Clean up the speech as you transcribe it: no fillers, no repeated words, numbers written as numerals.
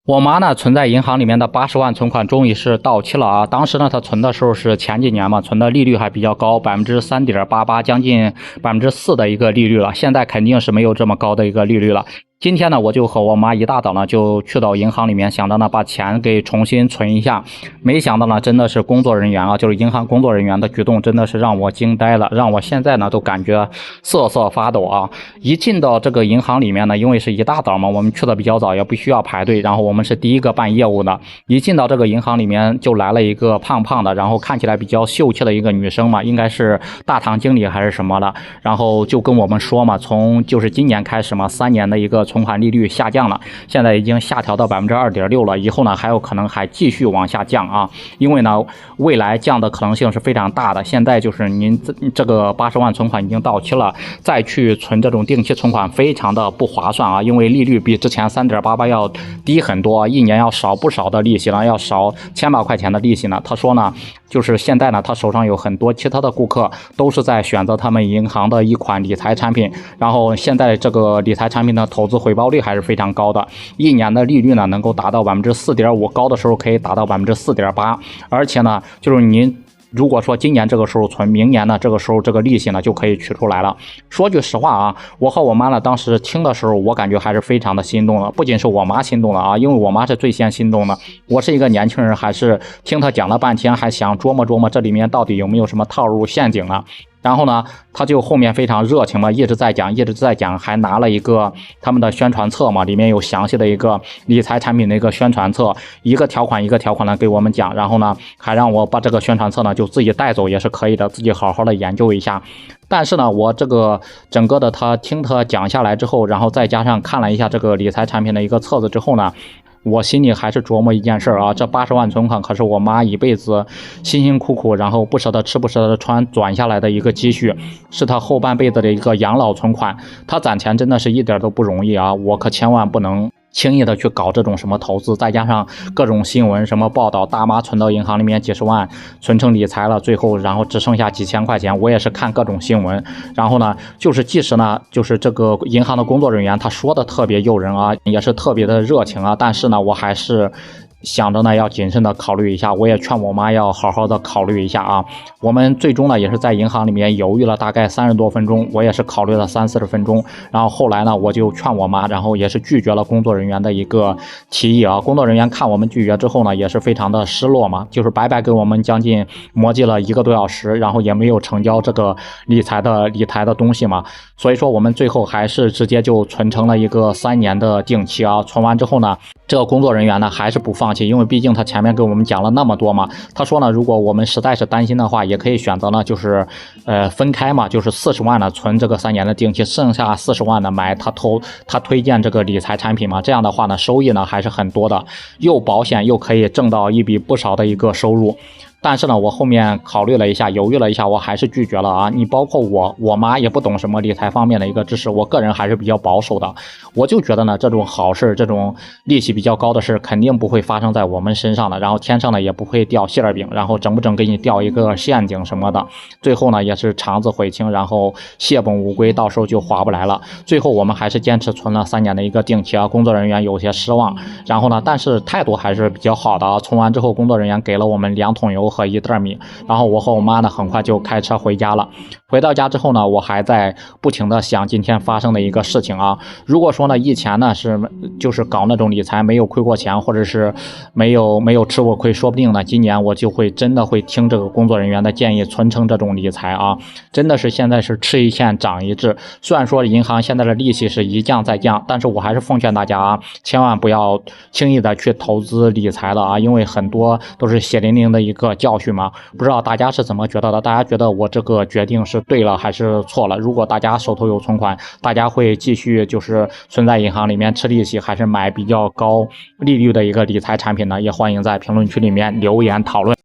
我妈呢存在银行里面的80万存款终于是到期了啊！当时呢她存的时候是前几年嘛，存的利率还比较高，3.88%，将近4%的一个利率了。现在肯定是没有这么高的一个利率了。今天呢，我就和我妈一大早呢就去到银行里面，想着呢把钱给重新存一下。没想到呢，真的是工作人员啊，就是银行工作人员的举动真的是让我惊呆了，让我现在呢都感觉瑟瑟发抖啊！一进到这个银行里面呢，因为是一大早嘛，我们去的比较早，也不需要排队，然后我们是第一个办业务的。一进到这个银行里面，就来了一个胖胖的，然后看起来比较秀气的一个女生嘛，应该是大堂经理还是什么的，然后就跟我们说嘛，从就是今年开始嘛，3年的一个存款利率下降了，现在已经下调到2.6%了，以后呢还有可能还继续往下降啊，因为呢未来降的可能性是非常大的。现在就是您这个80万存款已经到期了，再去存这种定期存款非常的不划算啊，因为利率比之前3.88要低很多，一年要少不少的利息了，要少千把块钱的利息呢。他说呢，就是现在呢他手上有很多其他的顾客都是在选择他们银行的一款理财产品，然后现在这个理财产品的投资回报率还是非常高的，一年的利率呢能够达到4.5%，高的时候可以达到4.8%，而且呢就是您如果说今年这个时候存，明年呢这个时候这个利息呢就可以取出来了。说句实话啊，我和我妈呢当时听的时候，我感觉还是非常的心动的。不仅是我妈心动了啊，因为我妈是最先心动的。我是一个年轻人，还是听她讲了半天，还想琢磨琢磨这里面到底有没有什么套路陷阱呢？然后呢，他就后面非常热情嘛，一直在讲，还拿了一个他们的宣传册嘛，里面有详细的一个理财产品的一个宣传册，一个条款一个条款的给我们讲，然后呢，还让我把这个宣传册呢就自己带走也是可以的，自己好好的研究一下。但是呢，我这个整个的听他讲下来之后，然后再加上看了一下这个理财产品的一个册子之后呢，我心里还是琢磨一件事啊，这80万存款可是我妈一辈子辛辛苦苦，然后不舍得吃不舍得穿转下来的一个积蓄，是她后半辈子的一个养老存款。她攒钱真的是一点都不容易啊，我可千万不能轻易的去搞这种什么投资，再加上各种新闻什么报道，大妈存到银行里面几十万存成理财了，最后然后只剩下几千块钱。我也是看各种新闻，然后呢就是即使呢就是这个银行的工作人员他说的特别诱人啊，也是特别的热情啊，但是呢我还是想着呢要谨慎的考虑一下，我也劝我妈要好好的考虑一下啊。我们最终呢也是在银行里面犹豫了大概30多分钟，我也是考虑了30-40分钟，然后后来呢我就劝我妈，然后也是拒绝了工作人员的一个提议啊。工作人员看我们拒绝之后呢也是非常的失落嘛，就是白白给我们将近磨叽了1个多小时，然后也没有成交这个理财的东西嘛，所以说我们最后还是直接就存成了一个3年的定期啊。存完之后呢，这个工作人员呢还是不放弃，因为毕竟他前面给我们讲了那么多嘛。他说呢，如果我们实在是担心的话，也可以选择呢，就是分开嘛，就是40万呢存这个3年的定期，剩下40万呢买他推荐这个理财产品嘛。这样的话呢，收益呢还是很多的，又保险又可以挣到一笔不少的一个收入。但是呢，我后面考虑了一下，犹豫了一下，我还是拒绝了啊。你包括我妈也不懂什么理财方面的一个知识，我个人还是比较保守的。我就觉得呢，这种好事，这种利息比较高的事，肯定不会发生在我们身上的。然后天上呢也不会掉馅饼，然后整不整给你掉一个陷阱什么的，最后呢也是肠子悔青，然后血本无归，到时候就划不来了。最后我们还是坚持存了3年的一个定期啊。工作人员有些失望，然后呢，但是态度还是比较好的啊。存完之后，工作人员给了我们2桶油和1袋米，然后我和我妈呢很快就开车回家了。回到家之后呢，我还在不停的想今天发生的一个事情啊。如果说呢以前呢就是搞那种理财没有亏过钱，或者是没有吃过亏，说不定呢今年我就真的会听这个工作人员的建议，存成这种理财啊。真的是现在是吃一堑长一智，虽然说银行现在的利息是一降再降，但是我还是奉劝大家啊，千万不要轻易的去投资理财了啊，因为很多都是血淋淋的一个教训嘛。不知道大家是怎么觉得的？大家觉得我这个决定是对了还是错了？如果大家手头有存款，大家会继续就是存在银行里面吃利息，还是买比较高利率的一个理财产品呢？也欢迎在评论区里面留言讨论。